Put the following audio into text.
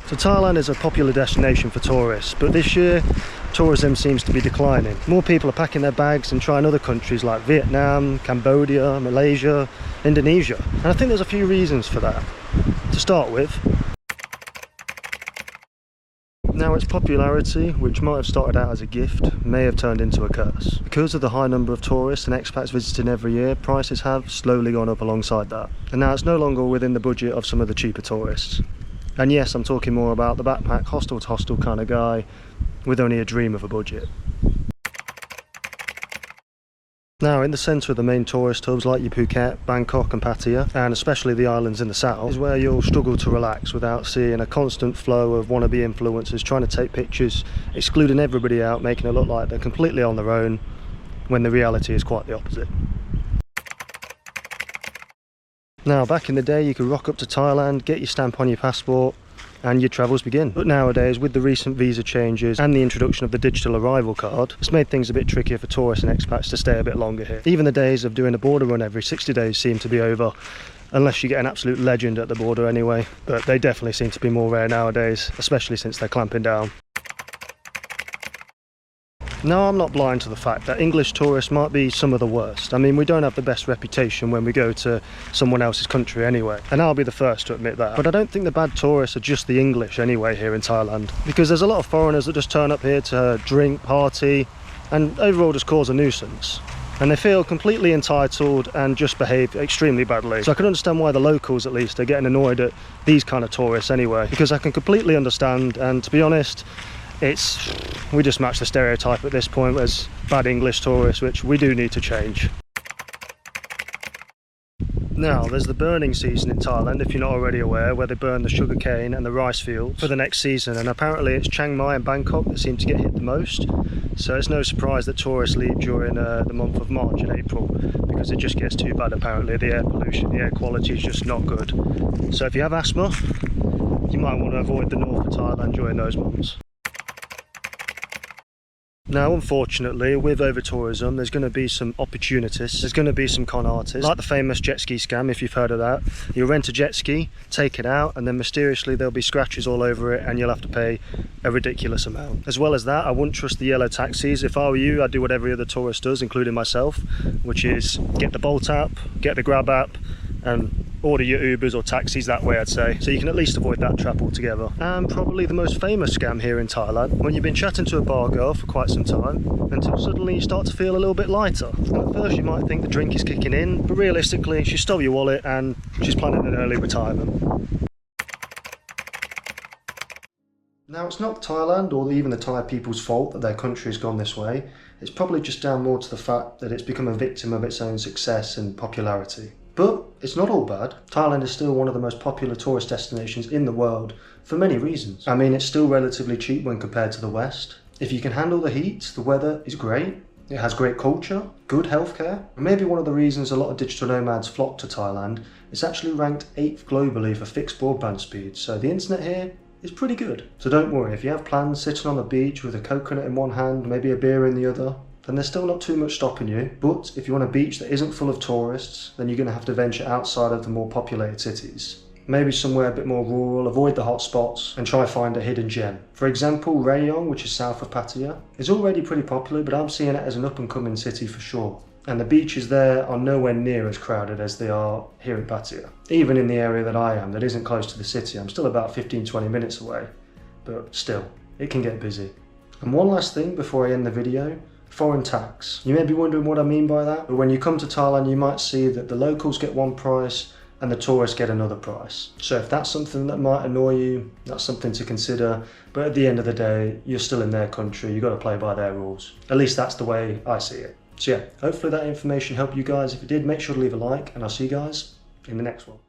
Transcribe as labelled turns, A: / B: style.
A: So Thailand is a popular destination for tourists, but this year tourism seems to be declining. More people are packing their bags and trying other countries like Vietnam, Cambodia, Malaysia, Indonesia. And I think there's a few reasons for that. To start with, now its popularity, which might have started out as a gift, may have turned into a curse. Because of the high number of tourists and expats visiting every year, prices have slowly gone up alongside that. And now it's no longer within the budget of some of the cheaper tourists. And yes, I'm talking more about the backpack, hostel to hostel kind of guy with only a dream of a budget. Now, in the centre of the main tourist hubs like your Phuket, Bangkok and Pattaya, and especially the islands in the south, is where you'll struggle to relax without seeing a constant flow of wannabe influencers trying to take pictures, excluding everybody out, making it look like they're completely on their own, when the reality is quite the opposite. Now, back in the day, you could rock up to Thailand, get your stamp on your passport, and your travels begin. But nowadays, with the recent visa changes and the introduction of the digital arrival card, it's made things a bit trickier for tourists and expats to stay a bit longer here. Even the days of doing a border run every 60 days seem to be over, unless you get an absolute legend at the border anyway. But they definitely seem to be more rare nowadays, especially since they're clamping down. Now, I'm not blind to the fact that English tourists might be some of the worst. I mean, we don't have the best reputation when we go to someone else's country anyway, and I'll be the first to admit that. But I don't think the bad tourists are just the English anyway here in Thailand, because there's a lot of foreigners that just turn up here to drink, party, and overall just cause a nuisance. And they feel completely entitled and just behave extremely badly. So I can understand why the locals, at least, are getting annoyed at these kind of tourists anyway, because I can completely understand, and to be honest, we just match the stereotype at this point as bad English tourists, which we do need to change. Now, there's the burning season in Thailand, if you're not already aware, where they burn the sugarcane and the rice fields for the next season, and apparently it's Chiang Mai and Bangkok that seem to get hit the most. So it's no surprise that tourists leave during the month of March and April, because it just gets too bad apparently. The air pollution, the air quality is just not good. So if you have asthma, you might want to avoid the north of Thailand during those months. Now, unfortunately, with over-tourism, there's going to be some opportunists, there's going to be some con artists, like the famous jet ski scam, if you've heard of that. You'll rent a jet ski, take it out, and then mysteriously there'll be scratches all over it and you'll have to pay a ridiculous amount. As well as that, I wouldn't trust the yellow taxis. If I were you, I'd do what every other tourist does, including myself, which is get the Bolt app, get the Grab app, and order your Ubers or taxis that way, I'd say. So you can at least avoid that trap altogether. And probably the most famous scam here in Thailand, when you've been chatting to a bar girl for quite some time, until suddenly you start to feel a little bit lighter. And at first you might think the drink is kicking in, but realistically she stole your wallet and she's planning an early retirement. Now, it's not Thailand or even the Thai people's fault that their country has gone this way. It's probably just down more to the fact that it's become a victim of its own success and popularity. But it's not all bad. Thailand is still one of the most popular tourist destinations in the world for many reasons. I mean, it's still relatively cheap when compared to the West. If you can handle the heat, the weather is great. It has great culture, good healthcare. And maybe one of the reasons a lot of digital nomads flock to Thailand, it's actually ranked 8th globally for fixed broadband speeds. So the internet here is pretty good. So don't worry, if you have plans sitting on the beach with a coconut in one hand, maybe a beer in the other, then there's still not too much stopping you. But if you want a beach that isn't full of tourists, then you're going to have to venture outside of the more populated cities. Maybe somewhere a bit more rural, avoid the hot spots, and try find a hidden gem. For example, Rayong, which is south of Pattaya, is already pretty popular, but I'm seeing it as an up-and-coming city for sure. And the beaches there are nowhere near as crowded as they are here in Pattaya. Even in the area that I am, that isn't close to the city, I'm still about 15-20 minutes away. But still, it can get busy. And one last thing before I end the video. Foreign tax. You may be wondering what I mean by that, but when you come to Thailand you might see that the locals get one price and the tourists get another price. So if that's something that might annoy you, that's something to consider, but at the end of the day, you're still in their country, you've got to play by their rules. At least that's the way I see it. So yeah, hopefully that information helped you guys. If it did, make sure to leave a like, and I'll see you guys in the next one.